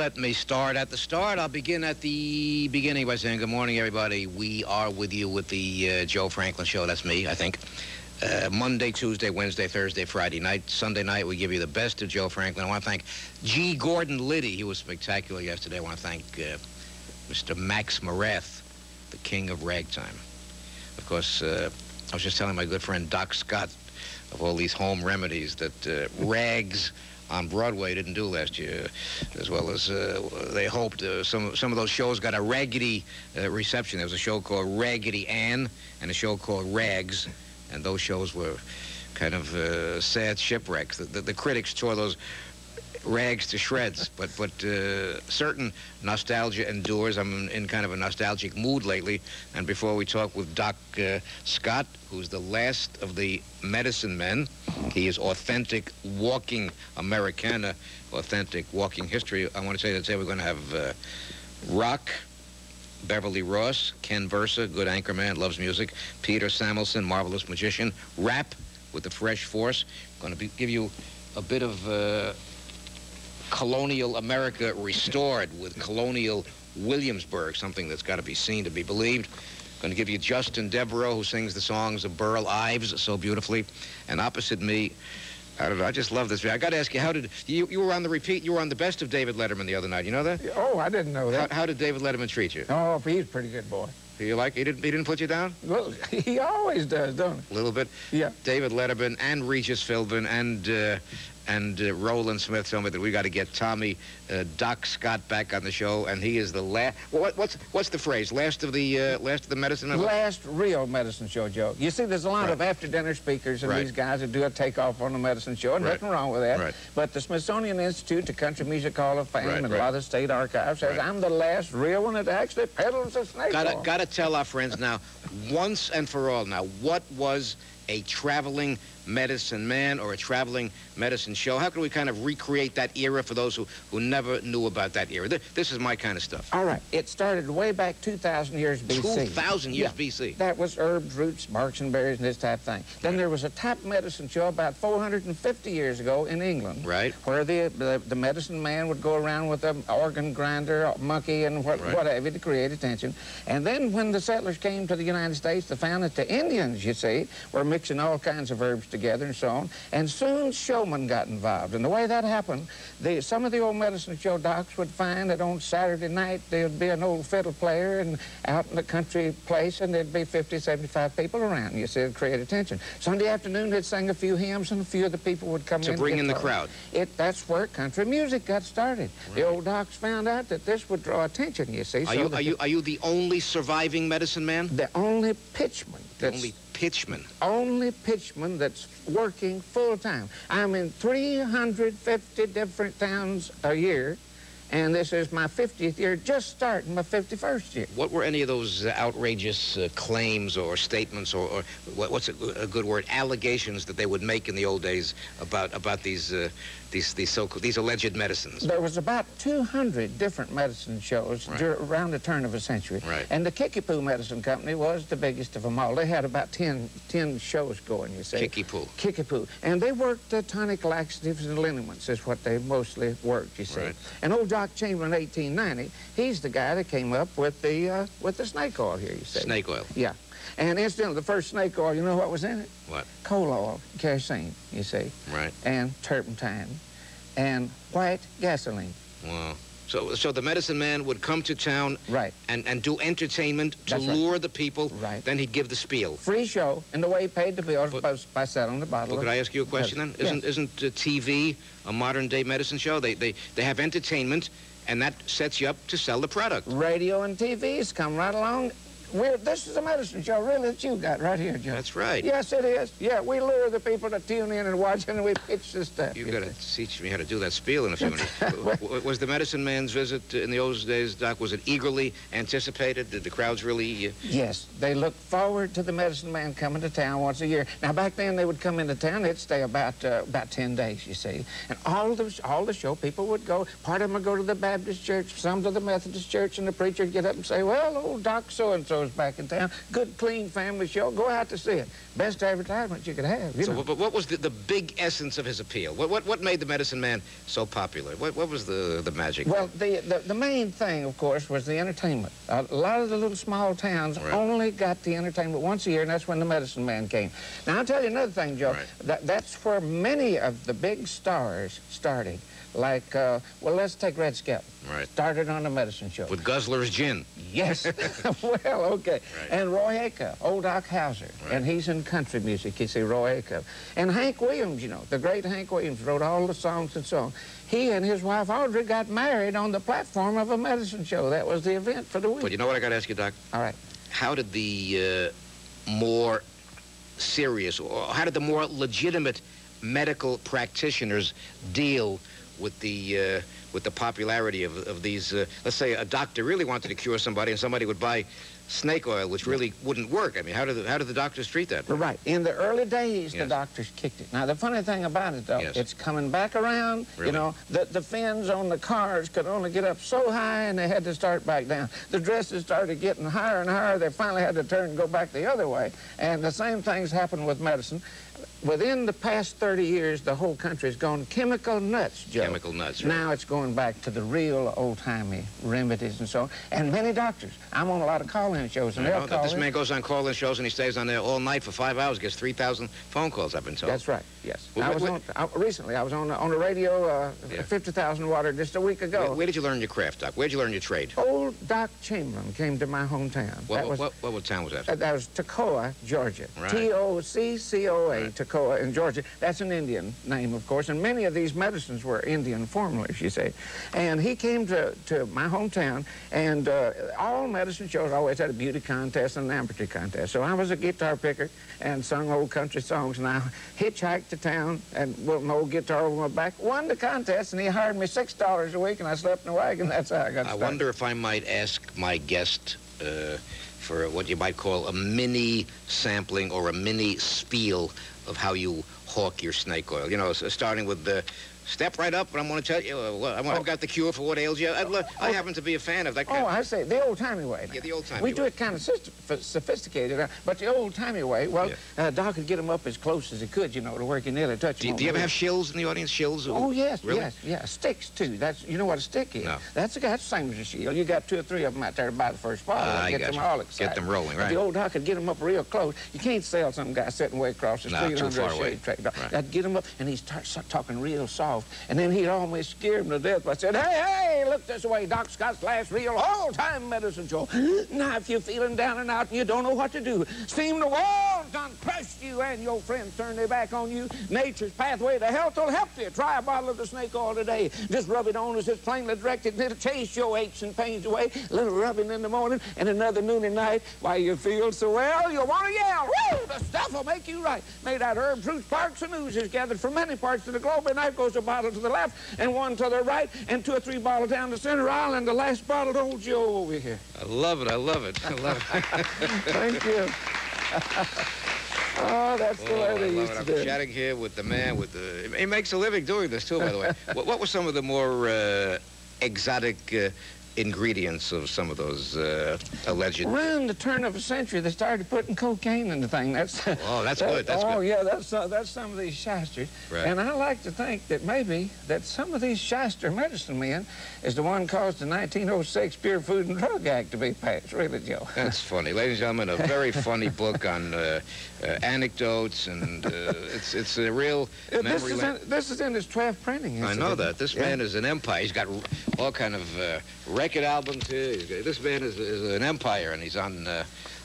let me start at the start. I'll begin at the beginning by saying good morning, everybody. We are with you with the Joe Franklin Show. That's me, I think. Monday, Tuesday, Wednesday, Thursday, Friday night. Sunday night, we give you the best of Joe Franklin. I want to thank G. Gordon Liddy. He was spectacular yesterday. I want to thank Mr. Max Morath, the king of ragtime. Of course, I was just telling my good friend Doc Scott of all these home remedies that rags on Broadway didn't do last year, as well as they hoped. Some of those shows got a raggedy reception. There was a show called Raggedy Ann and a show called Rags, and those shows were kind of sad shipwrecks. The critics tore those rags to shreds, but certain nostalgia endures. I'm in kind of a nostalgic mood lately, and before we talk with Doc Scott, who's the last of the medicine men, he is authentic walking Americana, authentic walking history. I want to say that today we're going to have rock, Beverly Ross, Ken Versa, good anchorman, loves music, Peter Samuelson, marvelous magician, rap with the Fresh Force. Going to give you a bit of colonial America restored with colonial Williamsburg, something that's got to be seen to be believed. Going to give you Justin Devereaux, who sings the songs of Burl Ives so beautifully. And opposite me, I don't know, I just love this. I got to ask you, how did you were on the repeat? You were on the best of David Letterman the other night. You know that? Oh, I didn't know that. How did David Letterman treat you? Oh, he's a pretty good boy. You like? He didn't put you down? Well, he always does, don't he? A little bit. Yeah. David Letterman and Regis Philbin and Roland Smith told me that we got to get Tommy Doc Scott back on the show, and he is the last. Well, what's the phrase? Last of the medicine. Last real medicine show, Joe. You see, there's a lot of after-dinner speakers and these guys that do a takeoff on the medicine show, and nothing wrong with that. Right. But the Smithsonian Institute, the Country Music Hall of Fame, and a lot of the state archives says I'm the last real one that actually peddles a snake oil. Gotta tell our friends now, once and for all now, what was a traveling medicine man or a traveling medicine show? How can we kind of recreate that era for those who never knew about that era? This is my kind of stuff. All right. It started way back 2,000 years B.C. 2,000 years B.C. That was herbs, roots, barks, and berries, and this type of thing. Then there was a type medicine show about 450 years ago in England. Right. Where the medicine man would go around with an organ grinder, a monkey, and whatever to create attention. And then when the settlers came to the United States, they found that the Indians, you see, were mixing all kinds of herbs together and so on. And soon showmen got involved. And the way that happened, some of the old medicine show docs would find that on Saturday night there'd be an old fiddle player and out in the country place, and there'd be 50, 75 people around. You see, it'd create attention. Sunday afternoon they'd sing a few hymns, and a few of the people would come in to bring in the crowd. That's where country music got started. Right. The old docs found out that this would draw attention, you see. Are you the only surviving medicine man? The only pitchman. Only pitchman. Only pitchman that's working full-time. I'm in 350 different towns a year, and this is my 50th year, just starting my 51st year. What were any of those outrageous claims or statements or what's a good word, allegations that they would make in the old days about these alleged medicines? There was about 200 different medicine shows around the turn of a century. Right. And the Kickapoo Medicine Company was the biggest of them all. They had about 10 shows going, you see. Kickapoo. Kickapoo. And they worked the tonic laxatives and liniments is what they mostly worked, you see. Right. And old Doc Chamberlain, 1890, he's the guy that came up with the snake oil here, you see. Snake oil. Yeah. And incidentally, the first snake oil, you know what was in it? What? Coal oil, kerosene, you see. Right. And turpentine. And white gasoline. Wow. So the medicine man would come to town and do entertainment to lure the people. Right. Then he'd give the spiel. Free show, and the way he paid the bill was by selling the bottle. Well, could I ask you a question then? Isn't TV a modern-day medicine show? They have entertainment, and that sets you up to sell the product. Radio and TV's come right along. This is a medicine show, really, that you got right here, Joe. That's right. Yes, it is. Yeah, we lure the people to tune in and watch, and we pitch this stuff. You've got to teach me how to do that spiel in a few minutes. Was the medicine man's visit in the old days, Doc, was it eagerly anticipated? Did the crowds really... Yes, they looked forward to the medicine man coming to town once a year. Now, back then, they would come into town. They'd stay about 10 days, you see. And all the show people would go. Part of them would go to the Baptist church, some to the Methodist church, and the preacher would get up and say, well, old Doc so-and-so shows back in town. Good, clean family show. Go out to see it. Best advertisement you could have. You know. But what was the big essence of his appeal? What made the Medicine Man so popular? What was the magic? Well, the main thing, of course, was the entertainment. A lot of the little small towns only got the entertainment once a year, and that's when the Medicine Man came. Now, I'll tell you another thing, Joe. That's where many of the big stars started. Like, well, let's take Red Skelton. Started on the Medicine Show. With Guzzler's Gin. Yes. Well, okay. And Roy Acuff, old Doc Hauser. And he's in country music, you see, Roy Acuff. And Hank Williams, you know, the great Hank Williams wrote all the songs and so on. He and his wife Audrey got married on the platform of a Medicine Show. That was the event for the week. But you know what I got to ask you, Doc? All right. How did the more serious, or how did the more legitimate medical practitioners deal with the popularity of these, let's say a doctor really wanted to cure somebody and somebody would buy snake oil, which really wouldn't work. I mean, how did the doctors treat that? Right. In the early days, the doctors kicked it. Now, the funny thing about it, though, it's coming back around. You know, the fins on the cars could only get up so high, and they had to start back down. The dresses started getting higher and higher. They finally had to turn and go back the other way. And the same things happened with medicine. Within the past 30 years, the whole country's gone chemical nuts, Joe. Chemical nuts, Now it's going back to the real old-timey remedies and so on. And many doctors. I'm on a lot of call-in shows, and they'll call This man goes on call-in shows, and he stays on there all night for 5 hours, gets 3,000 phone calls, I've been told. That's right, yes. Recently, I was on the radio, 50,000 water, just a week ago. Where did you learn your craft, Doc? Where did you learn your trade? Old Doc Chamberlain came to my hometown. What town was that? That was Toccoa, Georgia. Right. T-O-C-C-O-A, Toccoa in Georgia. That's an Indian name, of course, and many of these medicines were Indian formulas, you say. And he came to my hometown, and all medicine shows always had a beauty contest and an amateur contest. So I was a guitar picker and sung old country songs, and I hitchhiked to town and with my old guitar over my back, won the contest, and he hired me $6 a week, and I slept in a wagon. That's how I got started. I wonder if I might ask my guest for what you might call a mini sampling or a mini spiel of how you hawk your snake oil. You know, starting with the step right up, and I'm going to tell you, I've got the cure for what ails you. I happen to be a fan of that kind of... I say, the old-timey way. Yeah, the old-timey way. We do it kind of sophisticated, but the old-timey way, well, Doc could get them up as close as he could, you know, to where he can nearly touch them. Do you ever have shills in the audience? Shills? Oh, yes, really? yes. Sticks, too. You know what a stick is? No. That's the same as a shield. You got 2 or 3 of them out there to buy the first bottle. Get them all excited. Get them rolling, right. But the old Doc could get them up real close. You can't sell some guy sitting way across the street under a shade tree. I'd get them up, and he'd start talking real soft, and then he'd almost scare him to death. I said, hey, look this way, Doc Scott's last real all-time medicine show. Now, if you're feeling down and out and you don't know what to do, seem the world done crushed you and your friends turn their back on you, nature's pathway to health will help you. Try a bottle of the snake oil today. Just rub it on as it's plainly directed, and it'll chase your aches and pains away. A little rubbing in the morning and another noon and night. Why, you feel so well, you want to yell. Woo! The stuff will make you right. Made out of herbs, roots, barks, and oozes gathered from many parts of the globe, and out goes a bottle to the left and 1 to the right, and 2 or 3 bottles down the center aisle, and the last bottle to old Joe over here. I love it. I love it. Thank you. Oh, that's the way they used to do it. I'm chatting here with the man with the... He makes a living doing this, too, by the way. What were some of the more exotic ingredients of some of those alleged... Around the turn of a century, they started putting cocaine in the thing. That's good. That's good. Yeah, that's some of these shysters. Right. And I like to think that maybe that some of these shyster medicine men is the one caused the 1906 Pure Food and Drug Act to be passed. Really, Joe. That's funny. Ladies and gentlemen, a very funny book on anecdotes, and it's a real memory lane. This is in his 12th printing. I know that. This man is an empire. He's got all kind of record albums here. This man is an empire, and he's on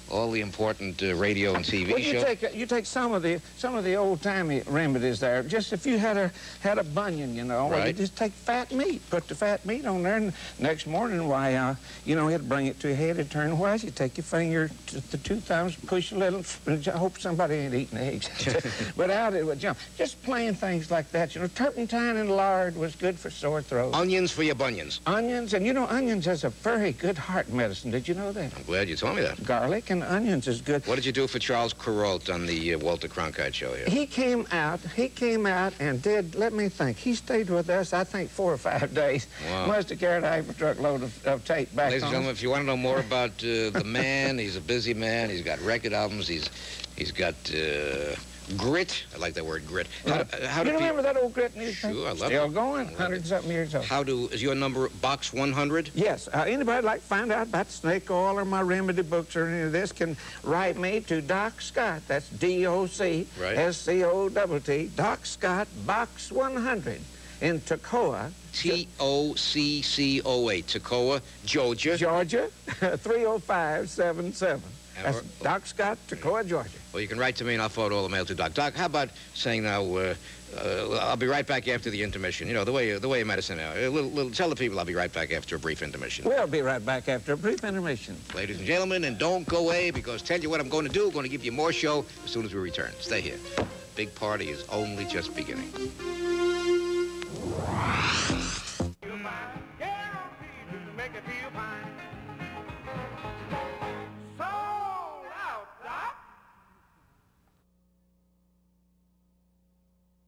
all the important radio and TV shows. You take some of the old-timey remedies there. Just if you had a bunion, you know, well, you just take fat meat, put the fat meat on there, and next morning, why, you know, it'd bring it to your head, it'd turn white. You take your finger to the 2 thumbs, push a little, and I hope somebody ain't eating eggs. But out it would jump. Just plain things like that. You know, turpentine and lard was good for sore throat. Onions for your bunions. Onions, and you know, onions has a very good heart medicine. Did you know that? I'm glad you told me that. Garlic picking onions is good. What did you do for Charles Kuralt on the Walter Cronkite show here? He came out and did, let me think, he stayed with us, I think, 4 or 5 days. Wow. Must have carried a half a truckload of tape back Ladies and home. gentlemen, if you want to know more about the man, he's a busy man. He's got record albums. He's got grit. I like that word, grit. How do you remember that old grit newspaper? Sure, I love it. Still going, 100-something years old. Is your number box 100? Yes. Anybody like to find out about snake oil or my remedy books or any of this can write me to Doc Scott. That's D-O-C, right. S-C-O-T-T, Doc Scott, box 100 in Toccoa. Toccoa, Toccoa, Georgia. Georgia, 30577. That's Doc Scott, Toccoa, Georgia. Well, you can write to me and I'll forward all the mail to Doc. Doc, how about saying now, I'll be right back after the intermission. You know, the way you medicine now. Tell the people I'll be right back after a brief intermission. We'll be right back after a brief intermission. Ladies and gentlemen, and don't go away, because tell you what I'm going to do. I'm going to give you more show as soon as we return. Stay here. Big party is only just beginning. Guaranteed to make it feel fine.